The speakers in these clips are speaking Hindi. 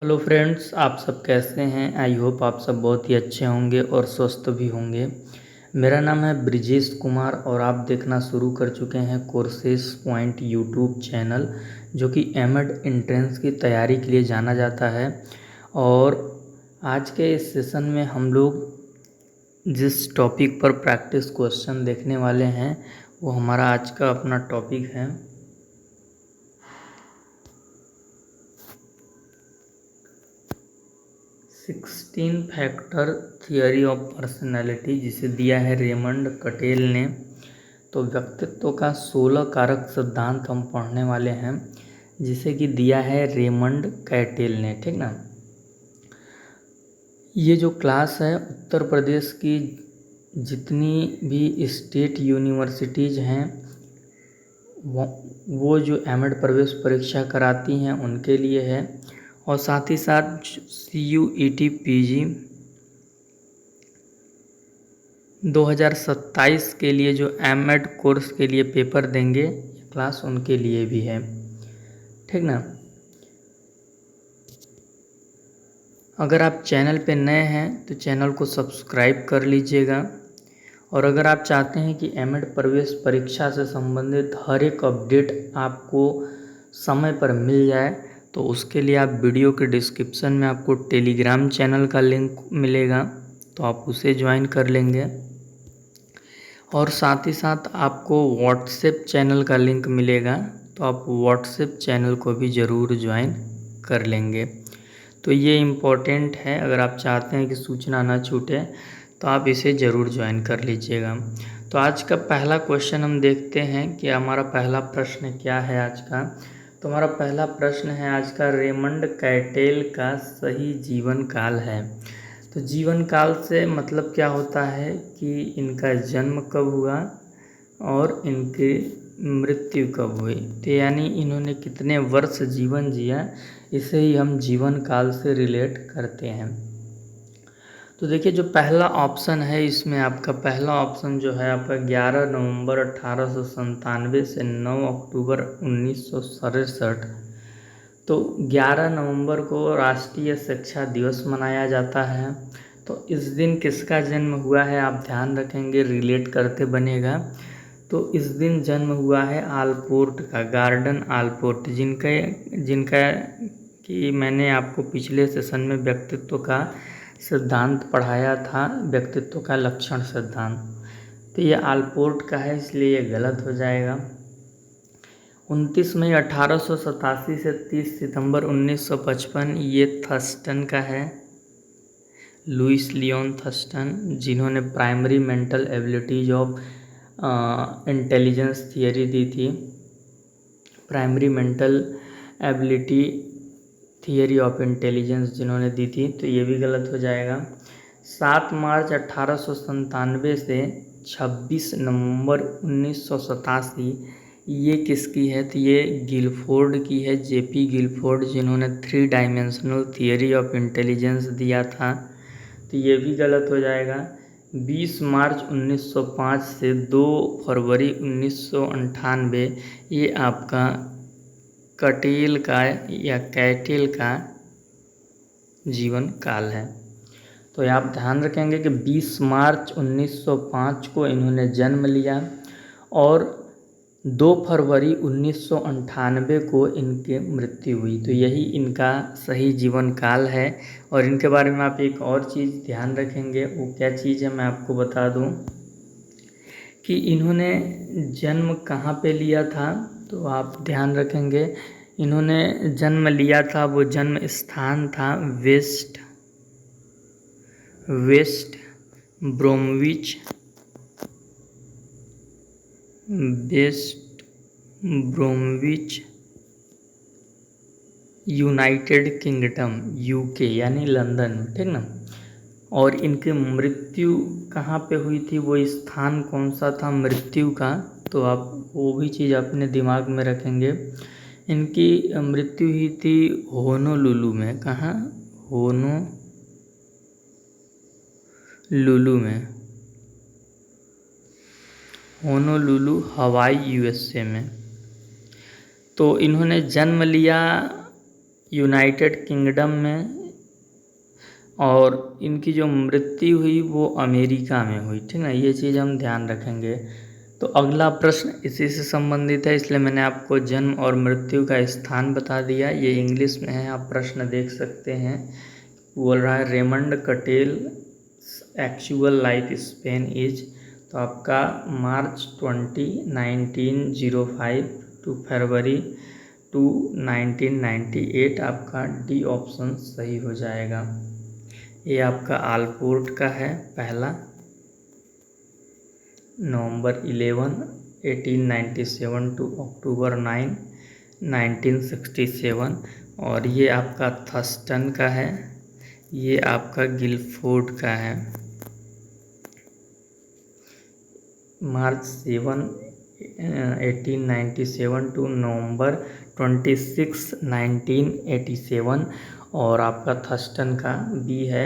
हेलो फ्रेंड्स, आप सब कैसे हैं। आई होप आप सब बहुत ही अच्छे होंगे और स्वस्थ भी होंगे। मेरा नाम है ब्रिजेश कुमार और आप देखना शुरू कर चुके हैं कोर्सेस पॉइंट यूट्यूब चैनल, जो कि एमएड एंट्रेंस की तैयारी के लिए जाना जाता है। और आज के इस सेशन में हम लोग जिस टॉपिक पर प्रैक्टिस क्वेश्चन देखने वाले हैं वो हमारा आज का अपना टॉपिक है 16 फैक्टर थियरी ऑफ पर्सनैलिटी, जिसे दिया है रेमंड कटेल ने। तो व्यक्तित्व का 16 कारक सिद्धांत हम पढ़ने वाले हैं, जिसे कि दिया है रेमंड कैटेल ने। ठीक ना। ये जो क्लास है उत्तर प्रदेश की जितनी भी स्टेट यूनिवर्सिटीज़ हैं वो जो एमएड प्रवेश परीक्षा कराती हैं उनके लिए है, और साथ ही साथ CUET PG 2027 के लिए जो एमएड कोर्स के लिए पेपर देंगे, ये क्लास उनके लिए भी है। ठीक ना। अगर आप चैनल पे नए हैं तो चैनल को सब्सक्राइब कर लीजिएगा, और अगर आप चाहते हैं कि एमएड प्रवेश परीक्षा से संबंधित हर एक अपडेट आपको समय पर मिल जाए, तो उसके लिए आप वीडियो के डिस्क्रिप्शन में आपको टेलीग्राम चैनल का लिंक मिलेगा, तो आप उसे ज्वाइन कर लेंगे। और साथ ही साथ आपको व्हाट्सएप चैनल का लिंक मिलेगा, तो आप व्हाट्सएप चैनल को भी ज़रूर ज्वाइन कर लेंगे। तो ये इम्पोर्टेंट है, अगर आप चाहते हैं कि सूचना ना छूटे तो आप इसे ज़रूर ज्वाइन कर लीजिएगा। तो आज का पहला क्वेश्चन हम देखते हैं कि हमारा पहला प्रश्न क्या है आज का। तो हमारा पहला प्रश्न है आज का, रेमंड कैटेल का सही जीवन काल है। तो जीवन काल से मतलब क्या होता है कि इनका जन्म कब हुआ और इनकी मृत्यु कब हुई, तो यानी इन्होंने कितने वर्ष जीवन जिया, इसे ही हम जीवन काल से रिलेट करते हैं। तो देखिए, जो पहला ऑप्शन है इसमें आपका पहला ऑप्शन जो है आपका 11 नवंबर 1897 से 9 अक्टूबर 1967। तो 11 नवंबर को राष्ट्रीय शिक्षा दिवस मनाया जाता है। तो इस दिन किसका जन्म हुआ है आप ध्यान रखेंगे, रिलेट करते बनेगा। तो इस दिन जन्म हुआ है आलपोर्ट का, गार्डन आलपोर्ट, जिनका कि मैंने आपको पिछले सेशन में व्यक्तित्व का सिद्धांत पढ़ाया था, व्यक्तित्व का लक्षण सिद्धांत। तो ये आलपोर्ट का है, इसलिए ये गलत हो जाएगा। 29 मई 1887 से 30 सितंबर 1955 ये थर्स्टन का है, लुइस लियोन थर्स्टन, जिन्होंने primary mental abilities of intelligence theory दी थी, primary mental ability theory of intelligence जिन्होंने दी थी, तो ये भी गलत हो जाएगा। 7 मार्च 1897 से 26 नवंबर 1987 ये किसकी है, तो ये गिलफोर्ड की है, JP गिलफोर्ड, जिन्होंने 3 डायमेंशनल थियरी ऑफ इंटेलिजेंस दिया था, तो ये भी गलत हो जाएगा। 20 मार्च 1905 से 2 फरवरी 1998 ये आपका कटेल का या कैटेल का जीवन काल है। तो आप ध्यान रखेंगे कि 20 मार्च 1905 को इन्होंने जन्म लिया और 2 फरवरी 1998 को इनकी मृत्यु हुई। तो यही इनका सही जीवन काल है। और इनके बारे में आप एक और चीज़ ध्यान रखेंगे, वो क्या चीज़ है मैं आपको बता दूं कि इन्होंने जन्म कहाँ पे लिया था। तो आप ध्यान रखेंगे, इन्होंने जन्म लिया था, वो जन्म स्थान था वेस्ट ब्रोमविच यूनाइटेड किंगडम UK, यानी लंदन में। ठीक ना। और इनकी मृत्यु कहाँ पे हुई थी, वो स्थान कौन सा था मृत्यु का, तो आप वो भी चीज़ अपने दिमाग में रखेंगे। इनकी मृत्यु हुई थी होनोलुलु में। कहाँ? होनोलुलु हवाई USA में। तो इन्होंने जन्म लिया यूनाइटेड किंगडम में, और इनकी जो मृत्यु हुई वो अमेरिका में हुई, ठीक ना, ये चीज़ हम ध्यान रखेंगे। तो अगला प्रश्न इसी से संबंधित है, इसलिए मैंने आपको जन्म और मृत्यु का स्थान बता दिया। ये इंग्लिश में है, आप प्रश्न देख सकते हैं। बोल रहा है रेमंड कटेल एक्चुअल लाइफ स्पेन इज, तो आपका मार्च 20, 1905 टू फरवरी 2, 1998, आपका डी ऑप्शन सही हो जाएगा। ये आपका आलपोर्ट का है पहला, नवंबर 11, 1897 टू अक्टूबर 9, 1967। और ये आपका थर्स्टन का है, ये आपका गिलफोर्ड का है, मार्च 7, 1897 टू नवंबर 26, 1987। और आपका थर्स्टन का बी है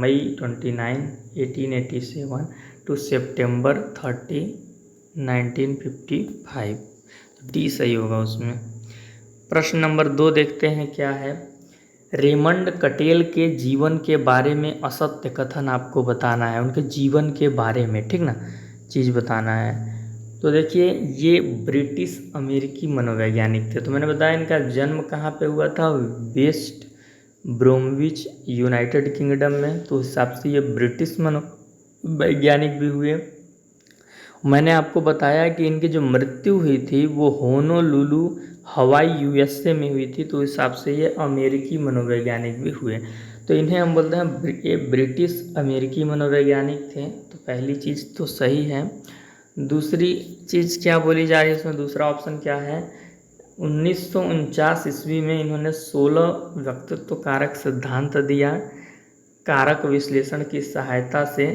मई 29, 1887 टू सितंबर 30, 1955। डी सही होगा उसमें। प्रश्न नंबर 2 देखते हैं क्या है। रेमंड कटेल के जीवन के बारे में असत्य कथन आपको बताना है, उनके जीवन के बारे में, ठीक ना, चीज़ बताना है। तो देखिए, ये ब्रिटिश अमेरिकी मनोवैज्ञानिक थे। तो मैंने बताया इनका जन्म कहाँ पे हुआ था, वेस्ट ब्रोमविच, यूनाइटेड किंगडम में। तो उस हिसाब से ये ब्रिटिश मनोवैज्ञानिक भी हुए। मैंने आपको बताया कि इनकी जो मृत्यु हुई थी वो होनोलुलु हवाई यूएसए में हुई थी। तो इस हिसाब से ये अमेरिकी मनोवैज्ञानिक भी हुए। तो इन्हें हम बोलते हैं ये ब्रिटिश अमेरिकी मनोवैज्ञानिक थे। तो पहली चीज़ तो सही है। दूसरी चीज़ क्या बोली जा रही है इसमें, दूसरा ऑप्शन क्या है, 1949 ईस्वी में इन्होंने 16 व्यक्तित्व कारक सिद्धांत दिया कारक विश्लेषण की सहायता से।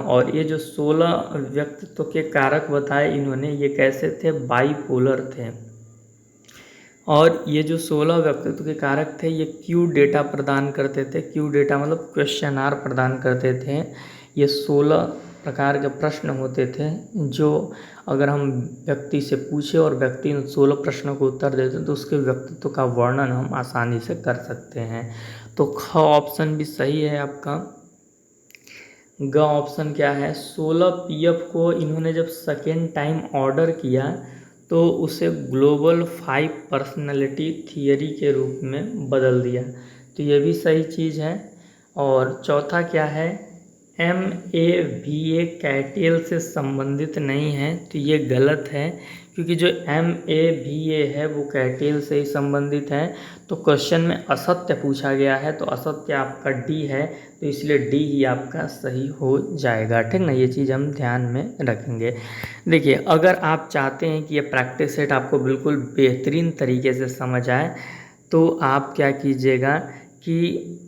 और ये जो 16 व्यक्तित्व के कारक बताए इन्होंने, ये कैसे थे, बाईपोलर थे। और ये जो 16 व्यक्तित्व के कारक थे ये क्यू डेटा प्रदान करते थे। क्यू डेटा मतलब क्वेश्चन प्रदान करते थे। ये 16 प्रकार के प्रश्न होते थे जो अगर हम व्यक्ति से पूछे और व्यक्ति उन 16 प्रश्नों को उत्तर देते तो उसके व्यक्तित्व का वर्णन हम आसानी से कर सकते हैं। तो ख ऑप्शन भी सही है आपका। ग ऑप्शन क्या है, 16 पीएफ को इन्होंने जब सेकेंड टाइम ऑर्डर किया तो उसे ग्लोबल 5 पर्सनैलिटी थियरी के रूप में बदल दिया। तो ये भी सही चीज़ है। और चौथा क्या है, MAVA कैटेल से संबंधित नहीं है। तो ये गलत है, क्योंकि जो MAVA है वो कैटेल से ही संबंधित है। तो क्वेश्चन में असत्य पूछा गया है, तो असत्य आपका डी है, तो इसलिए डी ही आपका सही हो जाएगा, ठीक ना। ये चीज़ हम ध्यान में रखेंगे। देखिए, अगर आप चाहते हैं कि ये प्रैक्टिस सेट आपको बिल्कुल बेहतरीन तरीके से समझ आए तो आप क्या कीजिएगा कि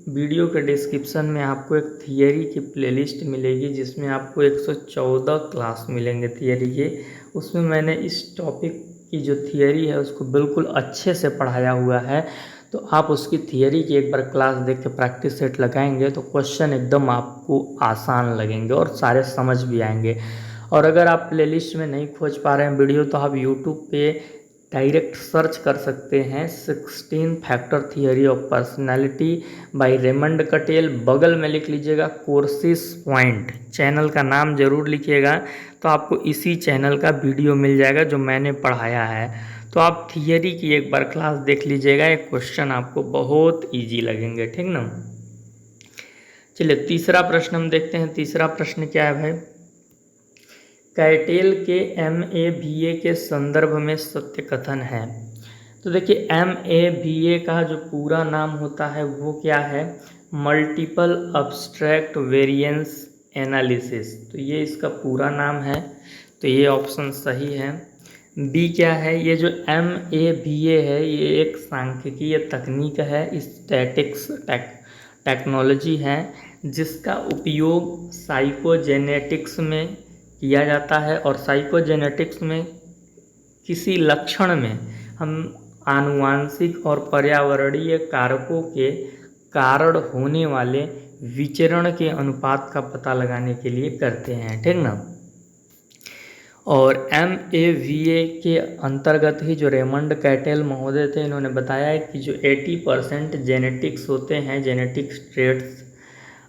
वीडियो के डिस्क्रिप्शन में आपको एक थियरी की प्लेलिस्ट मिलेगी जिसमें आपको 114 क्लास मिलेंगे थियरी के। उसमें मैंने इस टॉपिक की जो थियरी है उसको बिल्कुल अच्छे से पढ़ाया हुआ है। तो आप उसकी थियरी की एक बार क्लास देख के प्रैक्टिस सेट लगाएंगे तो क्वेश्चन एकदम आपको आसान लगेंगे और सारे समझ भी आएंगे। और अगर आप प्लेलिस्ट में नहीं खोज पा रहे हैं वीडियो तो आप यूट्यूब पे डायरेक्ट सर्च कर सकते हैं 16 factor theory of personality by Raymond Cattell. बगल में लिख लीजिएगा कोर्सेस पॉइंट, चैनल का नाम जरूर लिखिएगा तो आपको इसी चैनल का वीडियो मिल जाएगा जो मैंने पढ़ाया है। तो आप थियरी की एक बार क्लास देख लीजिएगा, ये क्वेश्चन आपको बहुत ईजी लगेंगे, ठीक ना। चलिए तीसरा प्रश्न हम देखते हैं। तीसरा प्रश्न क्या है भाई, कैटेल के MAVA के संदर्भ में सत्य कथन है। तो देखिए, MAVA का जो पूरा नाम होता है वो क्या है, मल्टीपल अब्स्ट्रैक्ट वेरिएंस एनालिसिस। तो ये इसका पूरा नाम है, तो ये ऑप्शन सही है। बी क्या है, ये जो MAVA है ये एक सांख्यिकीय तकनीक है, स्टैटिक्स टेक्नोलॉजी है जिसका उपयोग साइकोजेनेटिक्स में किया जाता है। और साइकोजेनेटिक्स में किसी लक्षण में हम आनुवांशिक और पर्यावरणीय कारकों के कारण होने वाले विचरण के अनुपात का पता लगाने के लिए करते हैं, ठीक ना। और MAVA के अंतर्गत ही जो रेमंड कैटेल महोदय थे, इन्होंने बताया है कि जो 80% जेनेटिक्स होते हैं, जेनेटिक्स ट्रेट्स,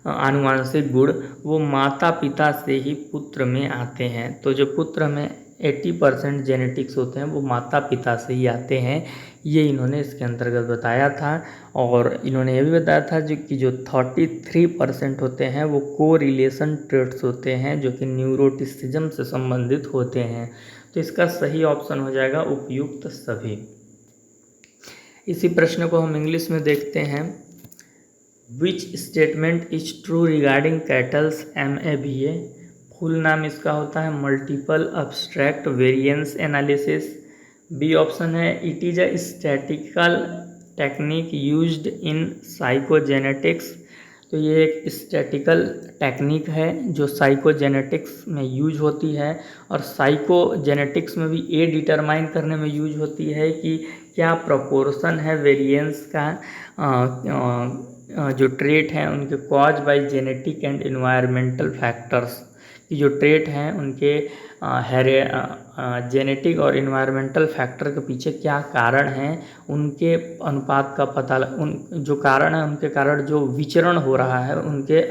आनुवांशिक गुण, वो माता पिता से ही पुत्र में आते हैं। तो जो पुत्र में 80% जेनेटिक्स होते हैं वो माता पिता से ही आते हैं, ये इन्होंने इसके अंतर्गत बताया था। और इन्होंने ये भी बताया था कि जो 33% होते हैं वो को रिलेशन ट्रेट्स होते हैं, जो कि न्यूरोटिसिज्म से संबंधित होते हैं। तो इसका सही ऑप्शन हो जाएगा उपयुक्त सभी। इसी प्रश्न को हम इंग्लिश में देखते हैं। Which statement is true regarding Cattell's MAVA? Full नाम इसका होता है multiple abstract variance analysis. B option है it is a statical technique used in psychogenetics. तो ये एक स्टैटिकल टेक्निक है जो साइकोजेनेटिक्स में यूज होती है, और साइकोजेनेटिक्स में भी ये डिटरमाइन करने में यूज होती है कि क्या प्रोपोर्शन है वेरिएंस का जो ट्रेट हैं उनके cause by genetic and environmental factors, कि जो ट्रेट हैं उनके जेनेटिक और इन्वायरमेंटल फैक्टर के पीछे क्या कारण हैं, उनके अनुपात का पता उन जो कारण है उनके कारण जो विचरण हो रहा है उनके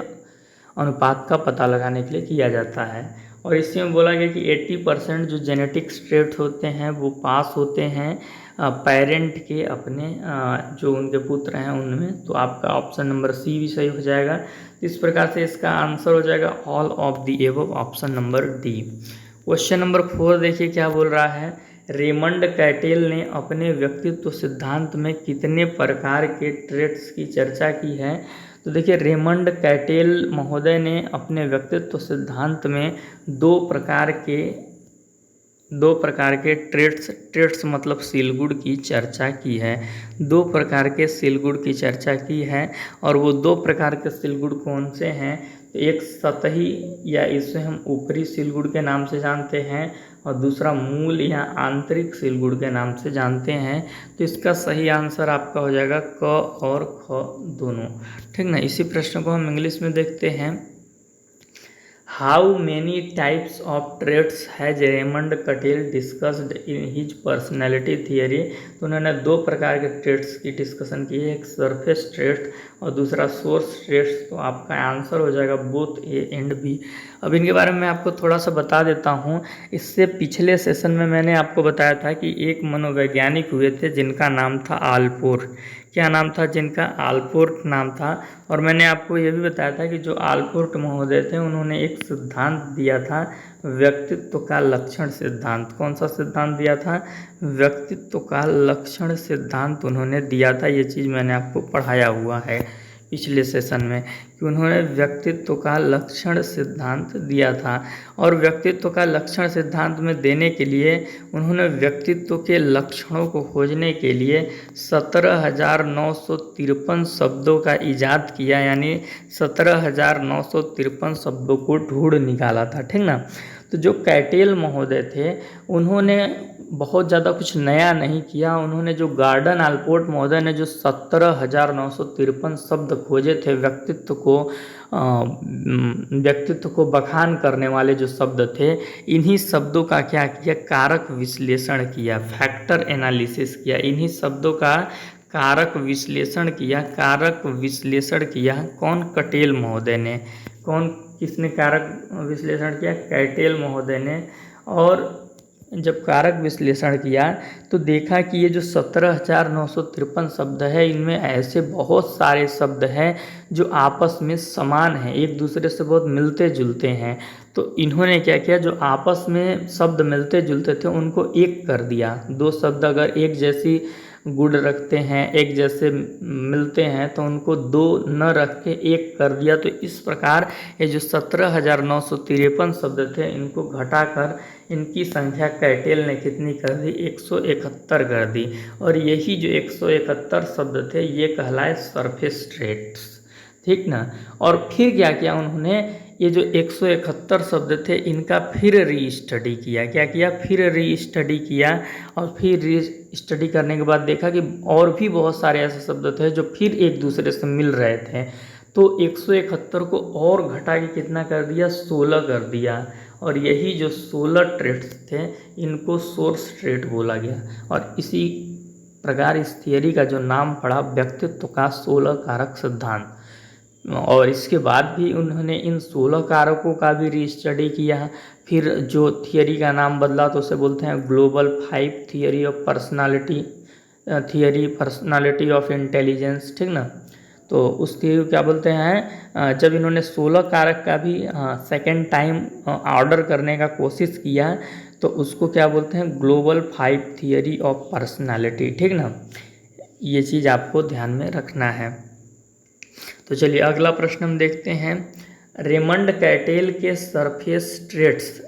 अनुपात का पता लगाने के लिए किया जाता है। और इसमें बोला गया कि 80% जो जेनेटिक्स ट्रेट होते हैं वो पास होते हैं पेरेंट के अपने जो उनके पुत्र हैं उनमें। तो आपका ऑप्शन नंबर सी भी सही हो जाएगा। इस प्रकार से इसका आंसर हो जाएगा all of the above, option number D. Question number 4 देखिए क्या बोल रहा है। रेमंड कैटेल ने अपने व्यक्तित्व सिद्धांत में कितने प्रकार के ट्रेट्स की चर्चा की है? तो देखिए रेमंड कैटेल महोदय ने अपने व्यक्तित्व सिद्धांत में दो प्रकार के ट्रेट्स मतलब सीलगुण की चर्चा की है। दो प्रकार के सीलगुण की चर्चा की है, और वो दो प्रकार के सीलगुण कौन से हैं? तो एक सतही या इसे हम ऊपरी सीलगुण के नाम से जानते हैं, और दूसरा मूल या आंतरिक सीलगुण के नाम से जानते हैं। तो इसका सही आंसर आपका हो जाएगा क और ख दोनों, ठीक ना। इसी प्रश्न को हम इंग्लिश में देखते हैं। How many types of traits has Raymond cattail discussed in his personality theory? तो उन्होंने दो प्रकार के ट्रेट्स की डिस्कशन की है, एक सरफेस ट्रेट और दूसरा सोर्स ट्रेट्स। तो आपका आंसर हो जाएगा बोथ ए एंड बी। अब इनके बारे में आपको थोड़ा सा बता देता हूँ। इससे पिछले सेशन में मैंने आपको बताया था कि एक मनोवैज्ञानिक हुए थे जिनका नाम था आलपोर्ट। क्या नाम था? जिनका आलपोर्ट नाम था। और मैंने आपको ये भी बताया था कि जो आलपोर्ट महोदय थे उन्होंने एक सिद्धांत दिया था, व्यक्तित्व का लक्षण सिद्धांत। कौन सा सिद्धांत दिया था? व्यक्तित्व का लक्षण सिद्धांत उन्होंने दिया था। ये चीज़ मैंने आपको पढ़ाया हुआ है पिछले सेशन में कि उन्होंने व्यक्तित्व का लक्षण सिद्धांत दिया था। और व्यक्तित्व का लक्षण सिद्धांत में देने के लिए उन्होंने व्यक्तित्व के लक्षणों को खोजने के लिए 17,953 शब्दों का इजाद किया, यानी 17,953 शब्दों को ढूंढ निकाला था, ठीक ना। तो जो कैटेल महोदय थे उन्होंने बहुत ज़्यादा कुछ नया नहीं किया। उन्होंने जो गार्डन आलपोर्ट महोदय ने जो 17,953 शब्द खोजे थे व्यक्तित्व को बखान करने वाले जो शब्द थे, इन्हीं शब्दों का क्या किया? कारक विश्लेषण किया, फैक्टर एनालिसिस किया। इन्हीं शब्दों का कारक विश्लेषण किया। कौन? कैटेल महोदय ने। किसने कारक विश्लेषण किया? कैटेल महोदय ने। और जब कारक विश्लेषण किया तो देखा कि ये जो 17,953 शब्द है, इनमें ऐसे बहुत सारे शब्द हैं जो आपस में समान हैं, एक दूसरे से बहुत मिलते जुलते हैं। तो इन्होंने क्या किया? जो आपस में शब्द मिलते जुलते थे उनको एक कर दिया। दो शब्द अगर एक जैसी गुण रखते हैं, एक जैसे मिलते हैं, तो उनको दो न रख के एक कर दिया। तो इस प्रकार ये जो 17,953 शब्द थे इनको घटाकर इनकी संख्या कैटेल ने कितनी कर दी? 171 कर दी। और यही जो 171 शब्द थे ये कहलाए सरफेस ट्रेट्स, ठीक ना। और फिर क्या किया उन्होंने? ये जो 171 शब्द थे इनका फिर री स्टडी किया। क्या किया? फिर री स्टडी किया। और फिर री स्टडी करने के बाद देखा कि और भी बहुत सारे ऐसे शब्द थे जो फिर एक दूसरे से मिल रहे थे। तो 171 को और घटा के कितना कर दिया? 16 कर दिया। और यही जो 16 ट्रेट्स थे इनको सोर्स ट्रेट बोला गया। और इसी प्रकार इस थियरी का जो नाम पड़ा व्यक्तित्व का 16 कारक सिद्धांत। और इसके बाद भी उन्होंने इन 16 कारकों का भी रीस्टडी किया। फिर जो थियरी का नाम बदला तो उसे बोलते हैं global 5 theory of personality, theory personality of intelligence, ठीक ना। तो उस थियरी को क्या बोलते हैं, जब इन्होंने 16 कारक का भी सेकेंड टाइम ऑर्डर करने का कोशिश किया तो उसको क्या बोलते हैं ग्लोबल 5 थियरी ऑफ पर्सनालिटी, ठीक ना। ये चीज़ आपको ध्यान में रखना है। तो चलिए अगला प्रश्न हम देखते हैं। रेमंड कैटेल के सरफेस ट्रेट्स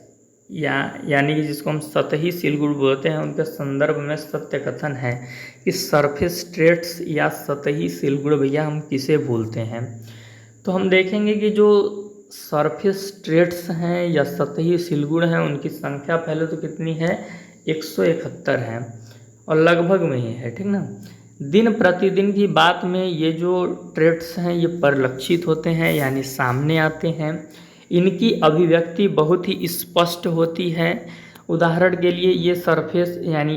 यानी कि जिसको हम सतही सिलगुड़ बोलते हैं उनके संदर्भ में सत्य कथन है कि सरफेस ट्रेट्स या सतही सिलगुड़ भैया हम किसे बोलते हैं। तो हम देखेंगे कि जो सरफेस ट्रेट्स हैं या सतही सिलगुड़ हैं उनकी संख्या पहले तो कितनी है 171 है और लगभग में ही है, ठीक ना। दिन प्रतिदिन की बात में ये जो ट्रेट्स हैं ये परिलक्षित होते हैं यानी सामने आते हैं। इनकी अभिव्यक्ति बहुत ही स्पष्ट होती है। उदाहरण के लिए ये सरफेस यानी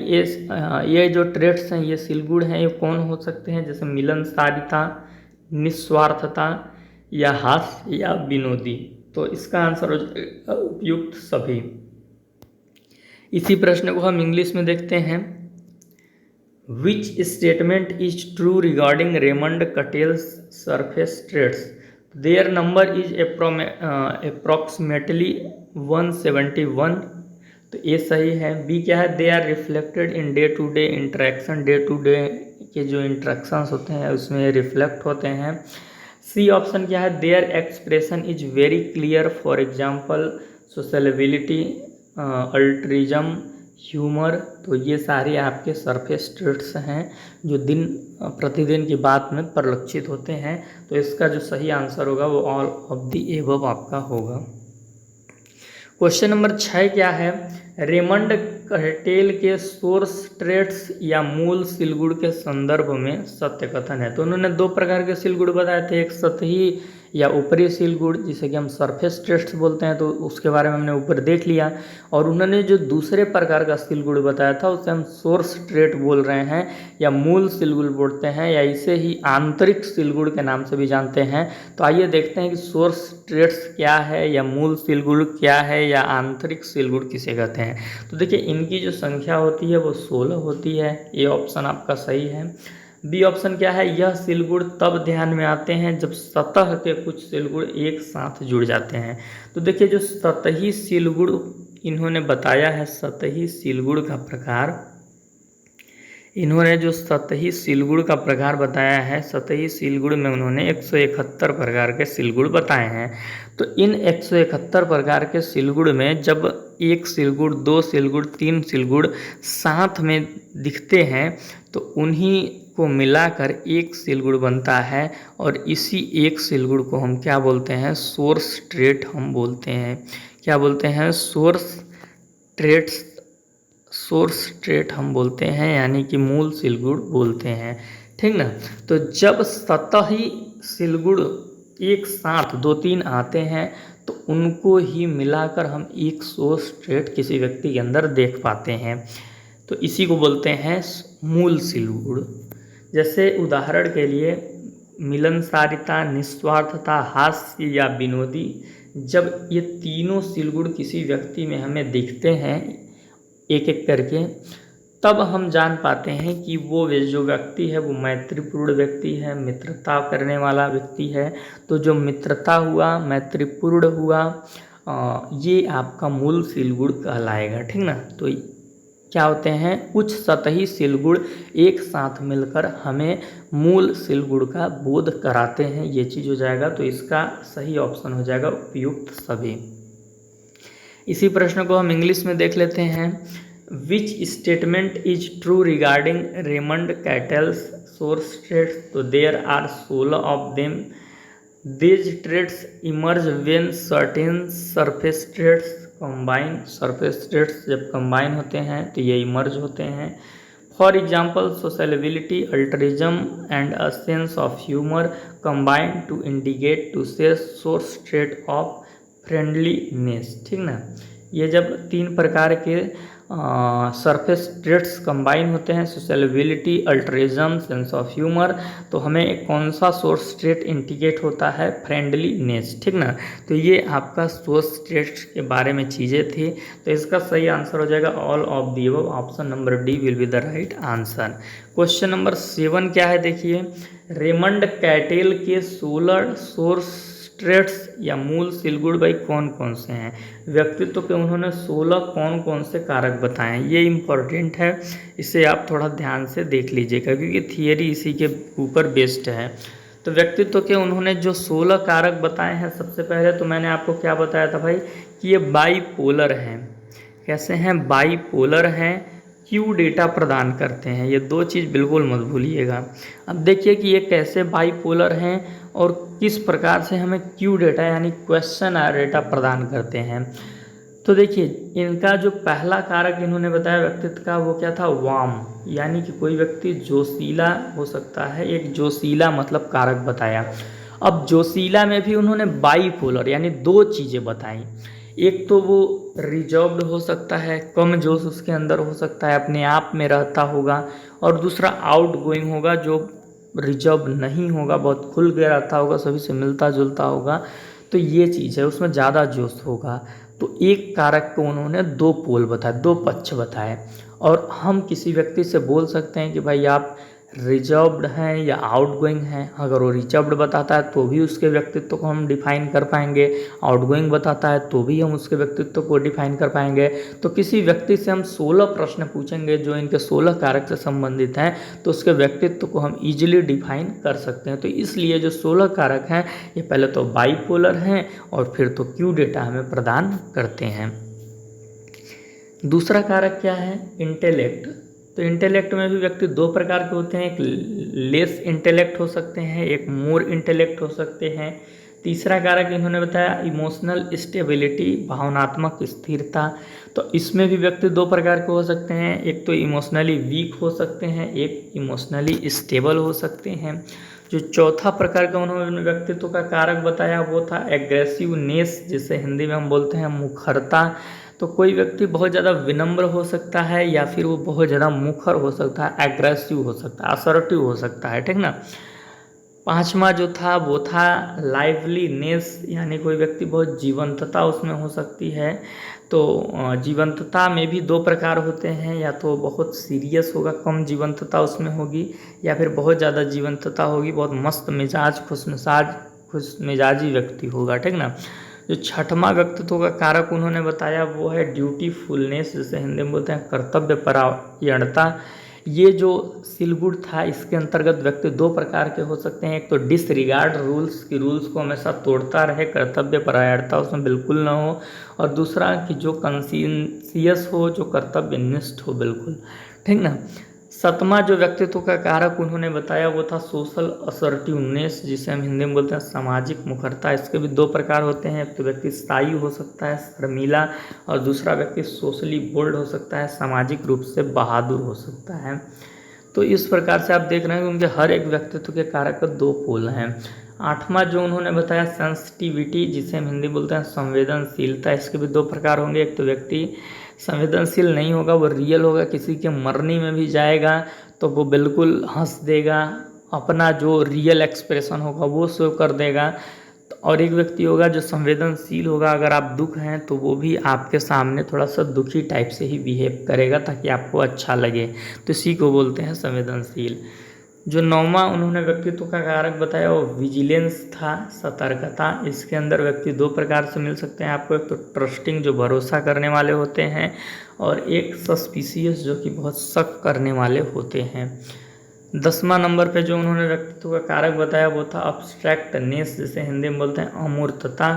ये जो ट्रेट्स हैं ये सिलगुड़ हैं, ये कौन हो सकते हैं, जैसे मिलनसारिता, निस्वार्थता या हास्य या विनोदी। तो इसका आंसर हो जाएगा उपयुक्त सभी। इसी प्रश्न को हम इंग्लिश में देखते हैं। Which statement is true regarding Raymond Cattell's surface traits? Their number is approximately 171। तो ये सही है। बी क्या है, they are reflected in day to day interaction, day to day के जो इंटरेक्शंस होते हैं उसमें रिफ्लेक्ट होते हैं। सी ऑप्शन क्या है, their expression is very clear, for example sociability, altruism, humour. तो ये सारे आपके सरफेस ट्रेट्स हैं जो दिन प्रतिदिन की बात में परिलक्षित होते हैं। तो इसका जो सही आंसर होगा वो ऑल ऑफ द एबव आपका होगा। क्वेश्चन नंबर 6 क्या है, रेमंड कैटेल के सोर्स ट्रेट्स या मूल सिलगुड़ के संदर्भ में सत्य कथन है। तो उन्होंने दो प्रकार के सिलगुड़ बताए थे, एक सतही या ऊपरी सिलगुड़ जिसे कि हम सरफेस ट्रेट्स बोलते हैं, तो उसके बारे में हमने ऊपर देख लिया। और उन्होंने जो दूसरे प्रकार का सिलगुड़ बताया था उसे हम सोर्स ट्रेट बोल रहे हैं या मूल सिलगुड़ बोलते हैं या इसे ही आंतरिक सिलगुड़ के नाम से भी जानते हैं। तो आइए देखते हैं कि सोर्स ट्रेट्स क्या है या मूल सिलगुड़ क्या है या आंतरिक सिलगुड़ किसे कहते हैं। तो देखिए इनकी जो संख्या होती है वो 16 होती है। ये ऑप्शन आपका सही है। बी ऑप्शन क्या है, यह सिलगुड़ तब ध्यान में आते हैं जब सतह के कुछ सिलगुड़ एक साथ जुड़ जाते हैं। तो देखिए जो सतही सिलगुड़ इन्होंने बताया है, सतही सिलगुड़ का प्रकार, इन्होंने जो सतही सिलगुड़ का प्रकार बताया है, सतही सिलगुड़ में उन्होंने 171 प्रकार के सिलगुड़ बताए हैं। तो इन 171 प्रकार के सिलगुड़ में जब एक सिलगुड़, दो सिलगुड़, तीन सिलगुड़ साथ में दिखते हैं तो उन्हीं को मिलाकर एक सिलगुड़ बनता है और इसी एक सिलगुड़ को हम क्या बोलते हैं, सोर्स ट्रेट हम बोलते हैं। क्या बोलते हैं, सोर्स ट्रेट हम बोलते हैं यानी कि मूल सिलगुड़ बोलते हैं, ठीक ना। तो जब सतही सिलगुड़ एक साथ 2-3 आते हैं तो उनको ही मिलाकर हम एक सोर्स ट्रेट किसी व्यक्ति के अंदर देख पाते हैं। तो इसी को बोलते हैं मूल सिलगुड़। जैसे उदाहरण के लिए मिलनसारिता, निस्वार्थता, हास्य या विनोदी, जब ये तीनों सिलगुड़ किसी व्यक्ति में हमें दिखते हैं एक एक करके, तब हम जान पाते हैं कि वो जो व्यक्ति है वो मैत्रीपूर्ण व्यक्ति है, मित्रता करने वाला व्यक्ति है। तो जो मित्रता हुआ, मैत्रीपूर्ण हुआ, ये आपका मूल सिलगुड़ कहलाएगा, ठीक ना। तो क्या होते हैं, कुछ सतही सिलगुड़ एक साथ मिलकर हमें मूल सिलगुड़ का बोध कराते हैं, ये चीज़ हो जाएगा। तो इसका सही ऑप्शन हो जाएगा उपयुक्त सभी। इसी प्रश्न को हम इंग्लिश में देख लेते हैं। Which statement is true regarding Raymond Cattell's source traits? तो there are 16 of them. These traits emerge when certain surface traits combine। surface traits जब combine होते हैं तो ये emerge होते हैं। For example, sociability, altruism and a sense of humor combine to indicate to say source trait of friendliness, ठीक ना। ये जब तीन प्रकार के सरफेस ट्रेट्स कंबाइन होते हैं, सोशलेबिलिटी, अल्ट्रिज्म, सेंस ऑफ ह्यूमर, तो हमें कौन सा सोर्स ट्रेट इंडिकेट होता है? फ्रेंडलीनेस, ठीक ना। तो ये आपका सोर्स ट्रेट के बारे में चीज़ें थी। तो इसका सही आंसर हो जाएगा all of the above, option number D will be the right answer. Question number 7 क्या है देखिए, रेमंड कैटेल के 16 सोर्स ट्रेट्स या मूल सील बाई कौन कौन से हैं? व्यक्तित्व के उन्होंने 16 कौन कौन से कारक बताए हैं, ये इम्पोर्टेंट है, इसे आप थोड़ा ध्यान से देख लीजिएगा क्योंकि थियरी इसी के ऊपर बेस्ड है। तो व्यक्तित्व के उन्होंने जो 16 कारक बताए हैं, सबसे पहले तो मैंने आपको क्या बताया था भाई कि ये बाईपोलर हैं। कैसे हैं? बाईपोलर हैं, क्यू डेटा प्रदान करते हैं, ये दो चीज़ बिल्कुल मत भूलिएगा। अब देखिए कि ये कैसे बाईपोलर हैं और किस प्रकार से हमें क्यू डेटा यानी क्वेश्चन डेटा प्रदान करते हैं। तो देखिए इनका जो पहला कारक इन्होंने बताया व्यक्तित्व का, वो क्या था? वार्म, यानी कि कोई व्यक्ति जोशीला हो सकता है, एक जोशीला मतलब कारक बताया। अब जोशीला में भी उन्होंने बाईपोलर यानी दो चीज़ें बताई, एक तो वो रिजर्व्ड हो सकता है, कम जोश उसके अंदर हो सकता है, अपने आप में रहता होगा, और दूसरा आउट गोइंग होगा जो रिजर्व नहीं होगा, बहुत खुल के रहता होगा, सभी से मिलता जुलता होगा। तो ये चीज़ है, उसमें ज़्यादा जोश होगा। तो एक कारक को उन्होंने दो पोल बताए, दो पक्ष बताए। और हम किसी व्यक्ति से बोल सकते हैं कि भाई आप रिजर्व्ड हैं या आउटगोइंग हैं। अगर वो रिजर्व्ड बताता है तो भी उसके व्यक्तित्व को हम डिफाइन कर पाएंगे, आउटगोइंग बताता है तो भी हम उसके व्यक्तित्व को डिफाइन कर पाएंगे। तो किसी व्यक्ति से हम 16 प्रश्न पूछेंगे जो इनके 16 कारक से संबंधित हैं, तो उसके व्यक्तित्व को हम इजीली डिफाइन कर सकते हैं। तो इसलिए जो 16 कारक हैं ये पहले तो बाईपोलर हैं और फिर तो क्यू डेटा हमें प्रदान करते हैं। दूसरा कारक क्या है? इंटेलेक्ट। तो इंटेलेक्ट में भी व्यक्ति दो प्रकार के होते हैं, एक लेस इंटेलेक्ट हो सकते हैं, एक मोर इंटेलेक्ट हो सकते हैं। तीसरा कारक इन्होंने बताया इमोशनल स्टेबिलिटी, भावनात्मक स्थिरता। तो इसमें भी व्यक्ति दो प्रकार के हो सकते हैं, एक तो इमोशनली वीक हो सकते हैं, एक इमोशनली स्टेबल हो सकते हैं। जो चौथा प्रकार का उन्होंने व्यक्तित्व का कारक बताया वो था एग्रेसिवनेस, जिसे हिंदी में हम बोलते हैं मुखरता। तो कोई व्यक्ति बहुत ज़्यादा विनम्र हो सकता है या फिर वो बहुत ज़्यादा मुखर हो सकता है, एग्रेसिव हो सकता है, असर्टिव हो सकता है, ठीक ना। पांचवा जो था वो था लाइवलीनेस, यानी कोई व्यक्ति बहुत जीवंतता उसमें हो सकती है। तो जीवंतता में भी दो प्रकार होते हैं, या तो बहुत सीरियस होगा, कम जीवंतता उसमें होगी, या फिर बहुत ज़्यादा जीवंतता होगी, बहुत मस्त मिजाज खुश मिजाजी व्यक्ति होगा, ठीक ना। जो छठवां व्यक्तित्व का कारक उन्होंने बताया वो है ड्यूटीफुलनेस, जिसे हिंदी में बोलते हैं कर्तव्य परायणता। ये जो सिलगुड था इसके अंतर्गत व्यक्ति दो प्रकार के हो सकते हैं, एक तो डिसरिगार्ड रूल्स की, रूल्स को हमेशा तोड़ता रहे, कर्तव्य परायणता उसमें बिल्कुल ना हो, और दूसरा कि जो कॉन्शियस हो, जो कर्तव्यनिष्ठ हो बिल्कुल, ठीक ना। सातवां जो व्यक्तित्व का कारक उन्होंने बताया वो था सोशल असर्टिवनेस, जिसे हम हिंदी में बोलते हैं सामाजिक मुखरता। इसके भी दो प्रकार होते हैं, एक तो व्यक्ति स्थायी हो सकता है, शर्मीला, और दूसरा व्यक्ति सोशली बोल्ड हो सकता है, सामाजिक रूप से बहादुर हो सकता है। तो इस प्रकार से आप देख रहे हैं कि उनके हर एक व्यक्तित्व के कारक दो पोल हैं। आठवां जो उन्होंने बताया सेंसिटिविटी, जिसे हम हिंदी बोलते हैं संवेदनशीलता। इसके भी दो प्रकार होंगे, एक तो व्यक्ति संवेदनशील नहीं होगा, वो रियल होगा, किसी के मरने में भी जाएगा तो वो बिल्कुल हंस देगा, अपना जो रियल एक्सप्रेशन होगा वो शो कर देगा। और एक व्यक्ति होगा जो संवेदनशील होगा, अगर आप दुख हैं तो वो भी आपके सामने थोड़ा सा दुखी टाइप से ही बिहेव करेगा ताकि आपको अच्छा लगे, तो इसी को बोलते हैं संवेदनशील। जो नौवां उन्होंने व्यक्तित्व का कारक बताया वो विजिलेंस था, सतर्कता। इसके अंदर व्यक्ति दो प्रकार से मिल सकते हैं आपको, एक तो ट्रस्टिंग जो भरोसा करने वाले होते हैं, और एक सस्पिशियस जो कि बहुत शक करने वाले होते हैं। 10वां नंबर पे जो उन्होंने व्यक्तित्व का कारक बताया वो था अब्स्ट्रैक्टनेस, जिसे हिंदी में बोलते हैं अमूर्तता।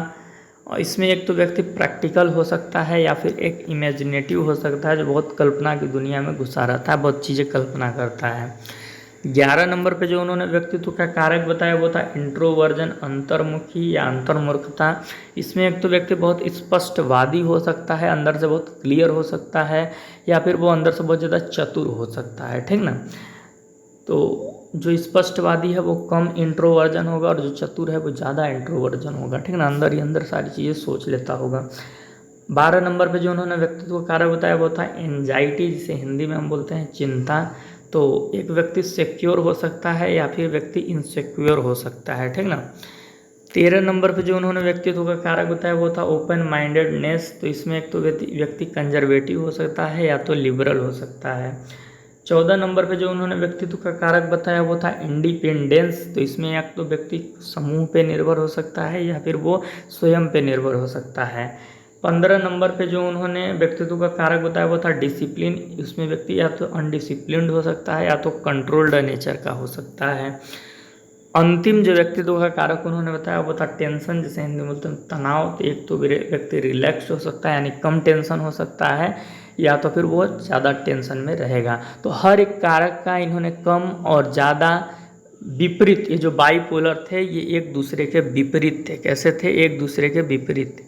और इसमें एक तो व्यक्ति प्रैक्टिकल हो सकता है या फिर एक इमेजिनेटिव हो सकता है, जो बहुत कल्पना की दुनिया में घुसा रहता है, बहुत चीज़ें कल्पना करता है। 11 नंबर पे जो उन्होंने व्यक्तित्व का कारक बताया वो था इंट्रोवर्जन, अंतर्मुखी या अंतर्मुखता। इसमें एक तो व्यक्ति बहुत स्पष्टवादी हो सकता है, अंदर से बहुत क्लियर हो सकता है, या फिर वो अंदर से बहुत ज़्यादा चतुर हो सकता है, ठीक ना। तो जो स्पष्टवादी है वो कम इंट्रोवर्जन होगा और जो चतुर है वो ज़्यादा इंट्रोवर्जन होगा, ठीक है ना, अंदर ही अंदर सारी चीज़ें सोच लेता होगा। 12 नंबर पे जो उन्होंने व्यक्तित्व कारक बताया वो था एंजाइटी, जिसे हिंदी में हम बोलते हैं चिंता। तो एक व्यक्ति सिक्योर हो सकता है या फिर व्यक्ति इनसिक्योर हो सकता है, ठीक ना। 13 नंबर पे जो उन्होंने व्यक्तित्व का कारक बताया वो था ओपन माइंडेडनेस। तो इसमें एक तो व्यक्ति कंजर्वेटिव हो सकता है या तो लिबरल हो सकता है। 14 नंबर पे जो उन्होंने व्यक्तित्व का कारक बताया वो था इंडिपेंडेंस। तो इसमें या तो व्यक्ति समूह पे निर्भर हो सकता है या फिर वो स्वयं पे निर्भर हो सकता है। 15 नंबर पे जो उन्होंने व्यक्तित्व का कारक बताया वो था डिसिप्लिन। इसमें व्यक्ति या तो अनडिसिप्लिन्ड हो सकता है या तो कंट्रोल्ड नेचर का हो सकता है। अंतिम जो व्यक्तित्व का कारक उन्होंने बताया वो था टेंशन, जिसे हिंदी में बोलते हैं तनाव। तो एक तो व्यक्ति रिलैक्स हो सकता है यानी कम टेंशन हो सकता है या तो फिर वो ज़्यादा टेंशन में रहेगा। तो हर एक कारक का इन्होंने कम और ज़्यादा विपरीत, ये जो बाइपोलर थे ये एक दूसरे के विपरीत थे। कैसे थे? एक दूसरे के विपरीत,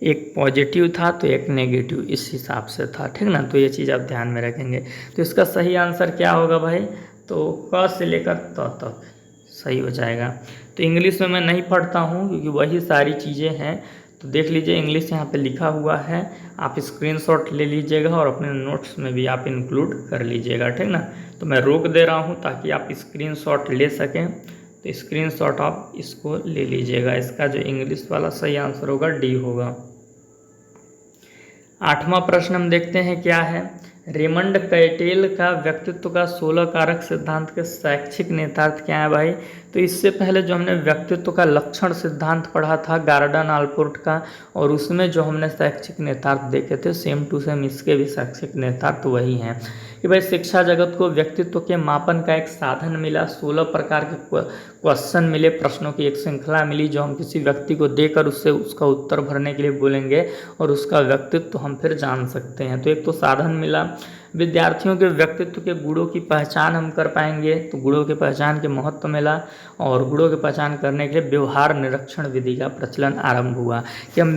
एक पॉजिटिव था तो एक नेगेटिव, इस हिसाब से था, ठीक ना। तो ये चीज़ आप ध्यान में रखेंगे। तो इसका सही आंसर क्या होगा भाई? तो क से लेकर त तक सही हो जाएगा। तो इंग्लिश में मैं नहीं पढ़ता हूँ क्योंकि वही सारी चीज़ें हैं। तो देख लीजिए इंग्लिश यहाँ पे लिखा हुआ है, आप स्क्रीनशॉट ले लीजिएगा और अपने नोट्स में भी आप इंक्लूड कर लीजिएगा, ठीक ना। तो मैं रोक दे रहा हूँ ताकि आप स्क्रीनशॉट ले सकें। तो स्क्रीनशॉट आप इसको ले लीजिएगा। इसका जो इंग्लिश वाला सही आंसर होगा डी होगा। 8वां प्रश्न हम देखते हैं क्या है। रेमंड कैटेल का व्यक्तित्व का 16 कारक सिद्धांत के शैक्षिक नेतार्थ क्या है भाई? तो इससे पहले जो हमने व्यक्तित्व का लक्षण सिद्धांत पढ़ा था गार्डन आलपोर्ट का, और उसमें जो हमने शैक्षिक नेतार्थ देखे थे सेम टू सेम इसके भी शैक्षिक नेतार्थ वही हैं कि भाई शिक्षा जगत को व्यक्तित्व के मापन का एक साधन मिला। 16 प्रकार के क्वेश्चन मिले, प्रश्नों की एक श्रृंखला मिली जो हम किसी व्यक्ति को देकर उससे उसका उत्तर भरने के लिए बोलेंगे और उसका व्यक्तित्व हम फिर जान सकते हैं। तो एक तो साधन मिला, विद्यार्थियों के व्यक्तित्व के गुणों की पहचान हम कर पाएंगे, तो गुणों की पहचान के महत्व मिला, और गुणों की पहचान करने के लिए व्यवहार निरीक्षण विधि का प्रचलन आरंभ हुआ कि हम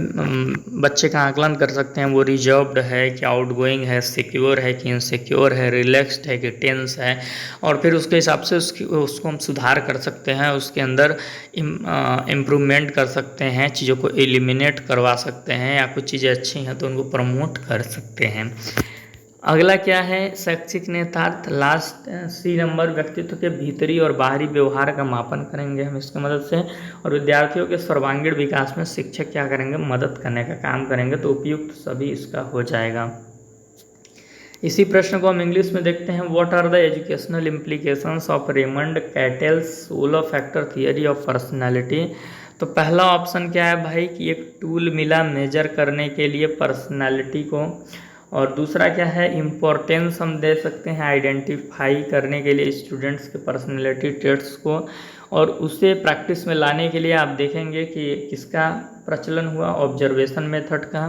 बच्चे का आकलन कर सकते हैं वो रिजर्व्ड है कि आउटगोइंग है, सिक्योर है कि इनसिक्योर है, रिलैक्स्ड है कि टेंस है, और फिर उसके हिसाब से उसको हम सुधार कर सकते हैं, उसके अंदर इम्प्रूवमेंट कर सकते हैं, चीज़ों को एलिमिनेट करवा सकते हैं, या कुछ चीज़ें अच्छी हैं तो उनको प्रमोट कर सकते हैं। अगला क्या है? शैक्षिक नेतार्थ लास्ट सी नंबर, व्यक्तित्व के भीतरी और बाहरी व्यवहार का मापन करेंगे हम इसकी मदद से, और विद्यार्थियों के सर्वांगीण विकास में शिक्षक क्या करेंगे? मदद करने का काम करेंगे। तो उपयुक्त सभी इसका हो जाएगा। इसी प्रश्न को हम इंग्लिश में देखते हैं। What are the educational implications of Raymond Cattell's 16 factor theory of personality? तो पहला ऑप्शन क्या है भाई कि एक टूल मिला मेजर करने के लिए पर्सनैलिटी को, और दूसरा क्या है? इम्पोर्टेंस हम दे सकते हैं आइडेंटिफाई करने के लिए स्टूडेंट्स के पर्सनैलिटी ट्रेट्स को, और उसे प्रैक्टिस में लाने के लिए आप देखेंगे कि किसका प्रचलन हुआ? ऑब्जर्वेशन मेथड का।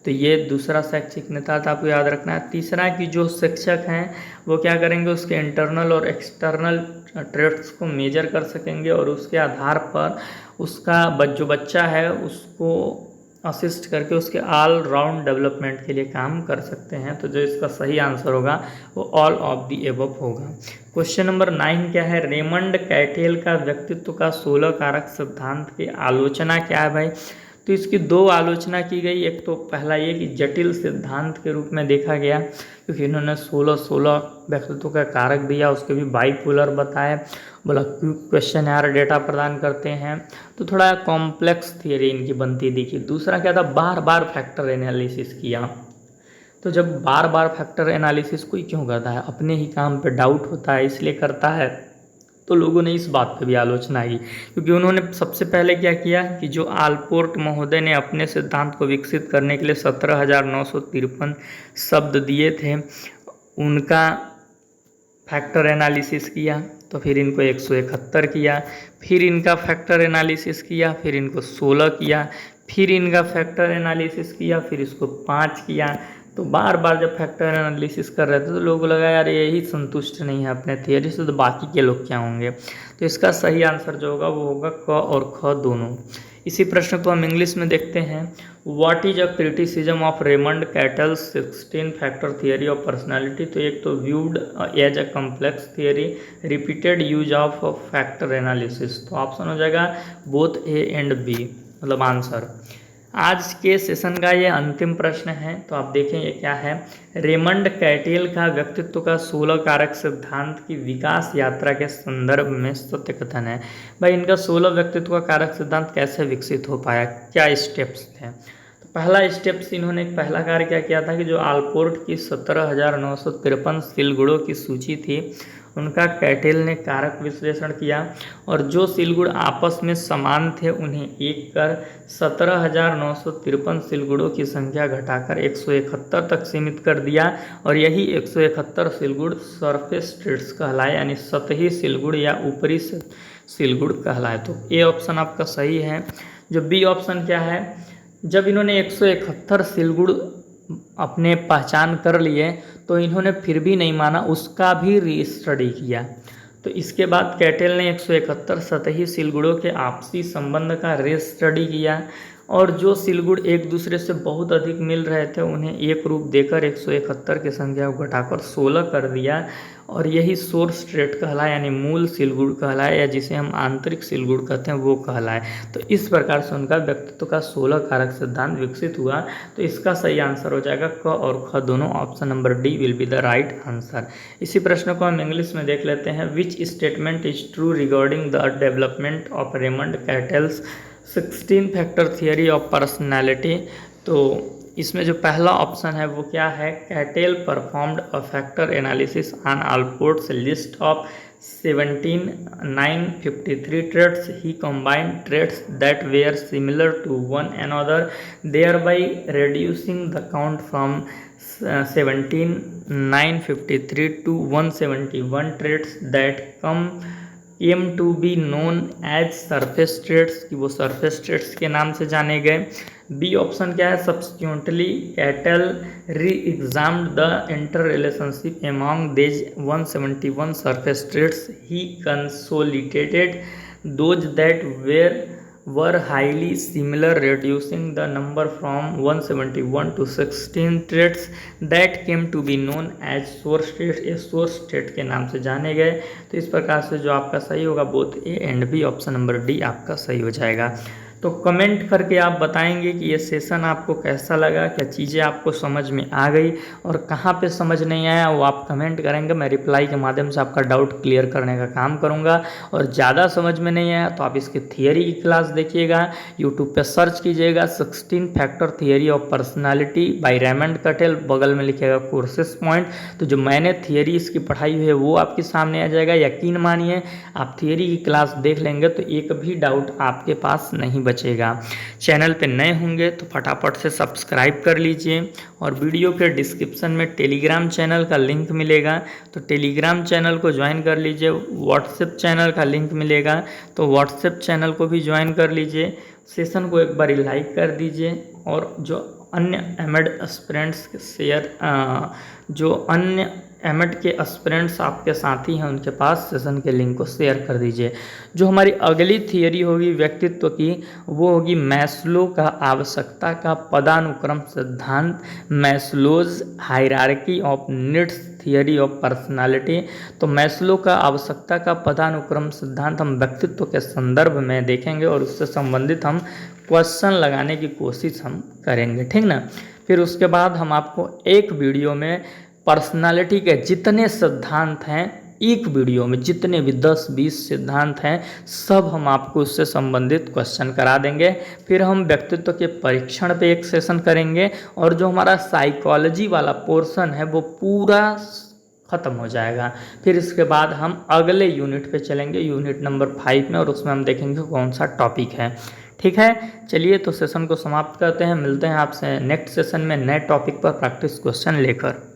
तो ये दूसरा शैक्षिक नेतार्थ आपको याद रखना है। तीसरा कि जो शिक्षक हैं वो क्या करेंगे? उसके इंटरनल और एक्सटर्नल ट्रेट्स को मेजर कर सकेंगे और उसके आधार पर उसका जो बच्चा है उसको असिस्ट करके उसके ऑल राउंड डेवलपमेंट के लिए काम कर सकते हैं। तो जो इसका सही आंसर होगा वो ऑल ऑफ द एबव होगा। क्वेश्चन नंबर 9 क्या है? रेमंड कैटेल का व्यक्तित्व का 16 कारक सिद्धांत की आलोचना क्या है भाई? तो इसकी 2 आलोचना की गई। एक तो पहला ये कि जटिल सिद्धांत के रूप में देखा गया क्योंकि इन्होंने 16 व्यक्तित्व का कारक दिया, उसके भी बाइपोलर बताए, बोला क्वेश्चन यार डेटा प्रदान करते हैं, तो थोड़ा कॉम्प्लेक्स थियरी इनकी बनती दिखी। दूसरा क्या था? बार बार फैक्टर एनालिसिस किया। तो जब बार बार फैक्टर एनालिसिस कोई क्यों करता है? अपने ही काम पे डाउट होता है इसलिए करता है। तो लोगों ने इस बात पे भी आलोचना की क्योंकि उन्होंने सबसे पहले क्या किया कि जो आलपोर्ट महोदय ने अपने सिद्धांत को विकसित करने के लिए 17,953 शब्द दिए थे, उनका फैक्टर एनालिसिस किया। तो फिर इनको 171 किया, फिर इनका फैक्टर एनालिसिस किया, फिर इनको 16 किया, फिर इनका फैक्टर एनालिसिस किया, फिर इसको 5 किया, तो बार बार जब फैक्टर एनालिसिस कर रहे थे तो लोगों को लगा यार यही संतुष्ट नहीं है अपने थियरी से, तो बाकी के लोग क्या होंगे। तो इसका सही आंसर जो होगा वो होगा क और ख दोनों। इसी प्रश्न को हम इंग्लिश में देखते हैं। What is a criticism of Raymond Cattell's 16 factor theory of personality. तो एक तो viewed as a complex theory, repeated use of factor analysis. तो ऑप्शन हो जाएगा बोथ ए एंड बी, मतलब आंसर। आज के सेशन का ये अंतिम प्रश्न है, तो आप देखें ये क्या है। रेमंड कैटेल का व्यक्तित्व का 16 कारक सिद्धांत की विकास यात्रा के संदर्भ में सत्य कथन है। भाई इनका 16 व्यक्तित्व का कारक सिद्धांत कैसे विकसित हो पाया, क्या स्टेप्स थे। तो पहला स्टेप्स इन्होंने पहला कार्य क्या किया था कि जो आलपोर्ट की 17,953 सील गुणों की सूची थी उनका कैटेल ने कारक विश्लेषण किया, और जो सीलगुण आपस में समान थे उन्हें एक कर 17,953 सीलगुणों की संख्या घटाकर 171 तक सीमित कर दिया, और यही 171 सीलगुण सरफेस ट्रेट्स कहलाए, यानी सतही सीलगुण या ऊपरी सीलगुण कहलाए। तो ए ऑप्शन आपका सही है। जो बी ऑप्शन क्या है, जब इन्होंने 171 सीलगुण अपने पहचान कर लिए तो इन्होंने फिर भी नहीं माना, उसका भी रीस्टडी किया। तो इसके बाद कैटेल ने 171 सतही सीलगुणों के आपसी संबंध का रीस्टडी किया, और जो सीलगुण एक दूसरे से बहुत अधिक मिल रहे थे उन्हें एक रूप देकर 171 की संख्या को घटाकर 16 कर दिया, और यही सोर्स ट्रेट कहलाए, यानी मूल सीलगुण कहलाए, या जिसे हम आंतरिक सीलगुण कहते हैं वो कहलाए। तो इस प्रकार से उनका व्यक्तित्व का 16 कारक सिद्धांत विकसित हुआ। तो इसका सही आंसर हो जाएगा क और ख दोनों, option number D will be the right answer. इसी प्रश्न को हम इंग्लिश में देख लेते हैं। Which statement is true regarding the development of Raymond Cattell's 16 factor theory of personality. तो इसमें जो पहला ऑप्शन है वो क्या है, Cattell performed a factor analysis on Allport's list of 17,953 traits. He combined traits that were similar to one another, thereby reducing the count from 17,953 to 171 traits that came to be known as surface traits, कि वो surface traits के नाम से जाने गए। बी ऑप्शन क्या है, subsequently cattail re-examined the interrelationship among these 171 surface traits. He consolidated those that were highly similar, reducing the number from 171 to 16 traits that came to be known as source traits, ये source trait के नाम से जाने गए। तो इस प्रकार से जो आपका सही होगा both A and B, option number D आपका सही हो जाएगा। तो कमेंट करके आप बताएंगे कि ये सेशन आपको कैसा लगा, क्या चीज़ें आपको समझ में आ गई, और कहाँ पे समझ नहीं आया वो आप कमेंट करेंगे। मैं रिप्लाई के माध्यम से आपका डाउट क्लियर करने का काम करूँगा। और ज़्यादा समझ में नहीं आया तो आप इसकी थियरी की क्लास देखिएगा, यूट्यूब पे सर्च कीजिएगा 16 factor theory of personality by Raymond Cattell, बगल में लिखिएगा कोर्सेस पॉइंट। तो जो मैंने थियरी इसकी पढ़ाई हुई है वो आपके सामने आ जाएगा। यकीन मानिए आप थियरी की क्लास देख लेंगे तो एक भी डाउट आपके पास नहीं बचेगा। चैनल पे नए होंगे तो फटाफट से सब्सक्राइब कर लीजिए, और वीडियो के डिस्क्रिप्शन में टेलीग्राम चैनल का लिंक मिलेगा, तो टेलीग्राम चैनल को ज्वाइन कर लीजिए। व्हाट्सएप चैनल का लिंक मिलेगा, तो व्हाट्सएप चैनल को भी ज्वाइन कर लीजिए। सेशन को एक बार लाइक कर दीजिए, और जो अन्य एमएड एस्पिरेंट्स जो अन्य एमएड के एस्पिरेंट्स आपके साथी हैं उनके पास सेशन के लिंक को शेयर कर दीजिए। जो हमारी अगली थियरी होगी व्यक्तित्व की वो होगी मैस्लो का आवश्यकता का पदानुक्रम सिद्धांत, Maslow's hierarchy of needs theory of personality. तो मैस्लो का आवश्यकता का पदानुक्रम सिद्धांत हम व्यक्तित्व के संदर्भ में देखेंगे, और उससे संबंधित हम क्वेश्चन लगाने की कोशिश हम करेंगे, ठीक ना। फिर उसके बाद हम आपको एक वीडियो में पर्सनालिटी के जितने सिद्धांत हैं, एक वीडियो में जितने भी 10-20 सिद्धांत हैं सब हम आपको उससे संबंधित क्वेश्चन करा देंगे। फिर हम व्यक्तित्व के परीक्षण पे एक सेशन करेंगे, और जो हमारा साइकोलॉजी वाला पोर्शन है वो पूरा ख़त्म हो जाएगा। फिर इसके बाद हम अगले यूनिट पे चलेंगे, यूनिट नंबर 5 में, और उसमें हम देखेंगे कौन सा टॉपिक है। ठीक है, चलिए तो सेशन को समाप्त करते हैं। मिलते हैं आपसे नेक्स्ट सेशन में नए टॉपिक पर प्रैक्टिस क्वेश्चन लेकर।